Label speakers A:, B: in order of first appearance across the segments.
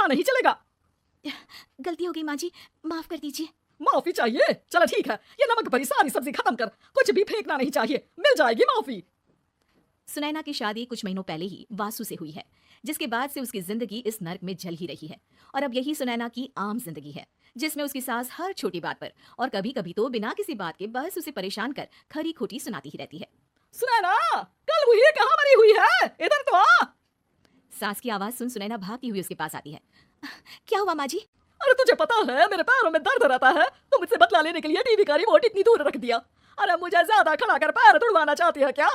A: यहाँ नहीं चलेगा।
B: गलती हो गई माँ जी, माफ कर दीजिए।
A: माफी चाहिए? चलो ठीक है, ये नमक भरी सारी सब्जी खत्म कर, कुछ भी फेंकना नहीं चाहिए, मिल जाएगी माफी।
B: सुनैना की शादी कुछ महीनों पहले ही वासु से हुई है, जिसके बाद से उसकी जिंदगी इस नर्क में जल ही रही है। और अब यही सुनैना की आम जिंदगी है, जिसमें उसकी सास हर छोटी बात पर और कभी कभी तो बिना किसी बात के बस उसे परेशान कर खरी खोटी सुनाती ही रहती है।
A: सुनैना, कल हुई कहाँ मरी हुई है, इधर तो आ।
B: सास की आवाज सुन सुनैना भागती हुई उसके पास आती है। क्या हुआ माँ जी?
A: अरे तुझे पता है मेरे पैरों में दर्द रहता है, तो मुझसे बदला लेने के लिए टीवी का रिमोट इतनी दूर रख दिया। अरे मुझे ज्यादा खड़ा कर पैर तुड़वाना चाहती है क्या?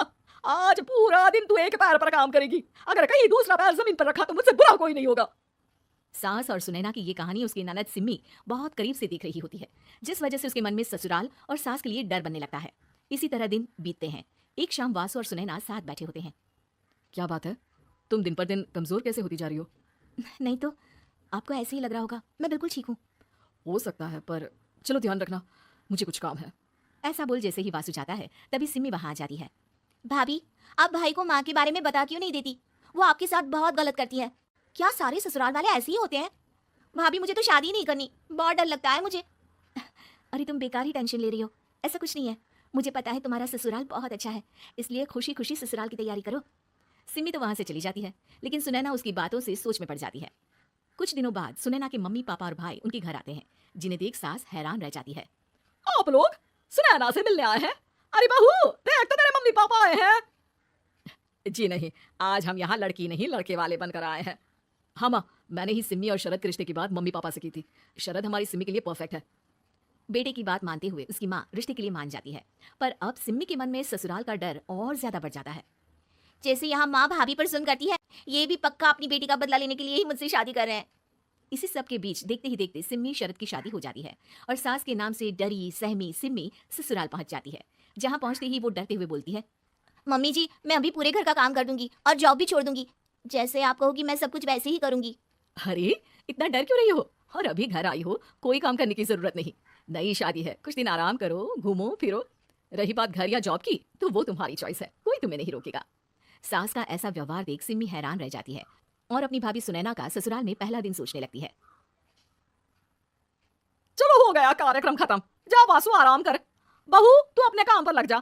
A: आज पूरा दिन तू एक पैर पर काम करेगी, अगर कहीं दूसरा पैर जमीन पर रखा तो मुझसे बुरा कोई नहीं होगा।
B: सास और सुनैना की ये कहानी उसकी ननद सिम्मी बहुत करीब से देख रही होती है, जिस वजह से उसके मन में ससुराल और सास के लिए डर बनने लगता है। इसी तरह दिन बीतते हैं। एक शाम वासु और सुनैना साथ बैठे होते हैं।
A: क्या बात है, तुम दिन पर दिन कमजोर कैसे होती जा रही हो?
B: नहीं तो आपको ऐसे ही लग रहा होगा, मैं बिल्कुल ठीक हूँ।
A: हो सकता है, पर चलो ध्यान रखना, मुझे कुछ काम है।
B: ऐसा बोल जैसे ही वासु जाता है तभी सिम्मी वहां आ जाती है। भाभी, आप भाई को माँ के बारे में बता क्यों नहीं देती? वो आपके साथ बहुत गलत करती है। क्या सारे ससुराल वाले ऐसे ही होते हैं? भाभी मुझे तो शादी नहीं करनी, बहुत डर लगता है मुझे। अरे तुम बेकार ही टेंशन ले रही हो, ऐसा कुछ नहीं है। मुझे पता है तुम्हारा ससुराल बहुत अच्छा है, इसलिए खुशी खुशी ससुराल की तैयारी करो। सिम्मी तो वहां से चली जाती है, लेकिन सुनैना उसकी बातों से सोच में पड़ जाती है। कुछ दिनों बाद सुनैना के मम्मी पापा और भाई उनके घर आते हैं, जिन्हें देख सास हैरान रह जाती है।
A: आप लोग सुनैना से मिलने आए हैं? अरे बहू, देख तो तेरे मम्मी पापा आए हैं। जी नहीं, आज हम यहाँ लड़की नहीं लड़के वाले बनकर आए हैं। हाँ माँ, मैंने ही सिम्मी और शरद के रिश्ते की बात मम्मी पापा से की थी। शरद हमारी सिम्मी के लिए परफेक्ट है।
B: बेटे की बात मानते हुए उसकी माँ रिश्ते के लिए मान जाती है, पर अब सिम्मी के मन में ससुराल का डर और ज्यादा बढ़ जाता है। जैसे यहाँ माँ भाभी पर सुन करती है, ये भी पक्का अपनी बेटी का बदला लेने के लिए ही मुझसे शादी कर रहे हैं। इसी सब के बीच देखते ही देखते सिम्मी शरद की शादी हो जाती है और सास के नाम से डरी सहमी सिम्मी ससुराल पहुंच जाती है। जहां पहुंचते ही वो डरते हुए बोलती है, मम्मी जी, मैं अभी पूरे घर का काम कर दूंगी और जॉब भी छोड़ दूंगी। जैसे आप कहोगी मैं सब कुछ वैसे ही करूंगी।
A: अरे इतना डर क्यों रही हो? और अभी घर आई हो, कोई काम करने की जरूरत नहीं। नई शादी है, कुछ दिन आराम करो, घूमो फिरो। रही बात घर या जॉब की, तो वो तुम्हारी चॉइस है, कोई तुम्हें नहीं रोकेगा।
B: सास का ऐसा व्यवहार देख सिम्मी हैरान रह जाती है और अपनी भाभी सुनैना का ससुराल में पहला दिन सोचने लगती है।
A: चलो हो गया कार्यक्रम खत्म, जा वासु आराम कर। बहू तू अपने काम पर लग जा।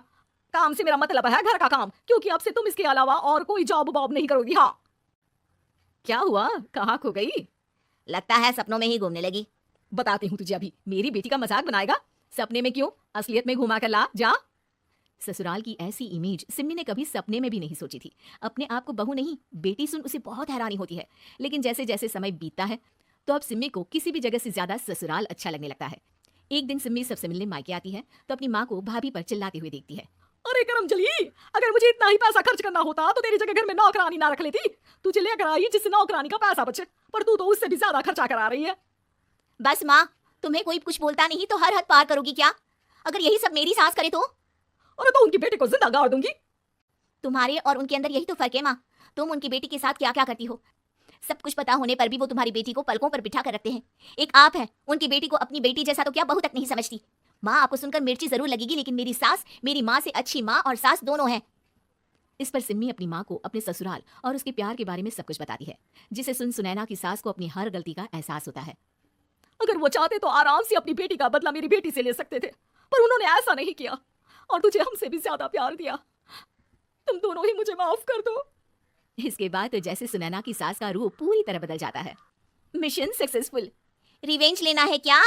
A: काम से मेरा मतलब है घर का काम, क्योंकि अब से तुम इसके अलावा और कोई जॉब वॉब नहीं करोगी। हाँ। क्या हुआ, कहाँ खो गई?
B: लगता है सपनों में ही घूमने लगी।
A: बताती हूँ तुझे अभी। मेरी बेटी का मजाक बनाएगा? सपने में क्यों, असलियत में घुमा कर ला जा।
B: ससुराल की ऐसी इमेज सिम्मी ने कभी सपने में भी नहीं सोची थी। अपने आप को बहू नहीं बेटी सुन उसे बहुत हैरानी होती है, लेकिन जैसे जैसे समय बीतता है तो अब सिम्मी को किसी भी जगह से ज्यादा ससुराल अच्छा लगने लगता है। एक दिन सिम्मी सबसे मिलने मायके आती है तो अपनी माँ को भाभी पर चिल्लाते हुए देखती है।
A: अरे करमजली, अगर मुझे इतना ही पैसा खर्च करना होता तो तेरी जगह घर में नौकरानी ना रख लेती। तुझे लेकर आई जिससे नौकरानी का पैसा बचे, पर तू तो उससे भी ज्यादा खर्चा करा रही है।
B: बस माँ, तुम्हें कोई कुछ बोलता नहीं तो हर हद पार करोगी क्या? अगर यही सब मेरी सास करे तो?
A: और तो उनकी बेटी को जिंदा गाड़ दूंगी।
B: तुम्हारे और उनके अंदर यही तो फर्क है माँ। तुम उनकी बेटी के साथ क्या क्या करती हो, सब कुछ पता होने पर भी वो तुम्हारी बेटी को पलकों पर बिठा कर रखते हैं। एक आप है, उनकी बेटी को अपनी बेटी जैसा तो क्या बहू तक नहीं समझती। माँ, आपको सुनकर मिर्ची जरूर लगेगी, लेकिन मेरी सास मेरी माँ से अच्छी माँ और सास दोनों हैं। इस पर सिम्मी अपनी माँ को अपने ससुराल और उसके प्यार के बारे में सब कुछ बताती है, जिसे सुन सुनैना की सास को अपनी हर गलती का एहसास होता है।
A: अगर वो चाहते तो आराम से अपनी बेटी का बदला मेरी बेटी से ले सकते थे, पर उन्होंने ऐसा नहीं किया और तुझे हमसे भी ज्यादा प्यार दिया। तुम दोनों ही मुझे माफ कर दो।
B: इसके बाद तो जैसे सुनैना की सास का रूप पूरी तरह बदल जाता है। Mission successful. रिवेंज लेना है क्या?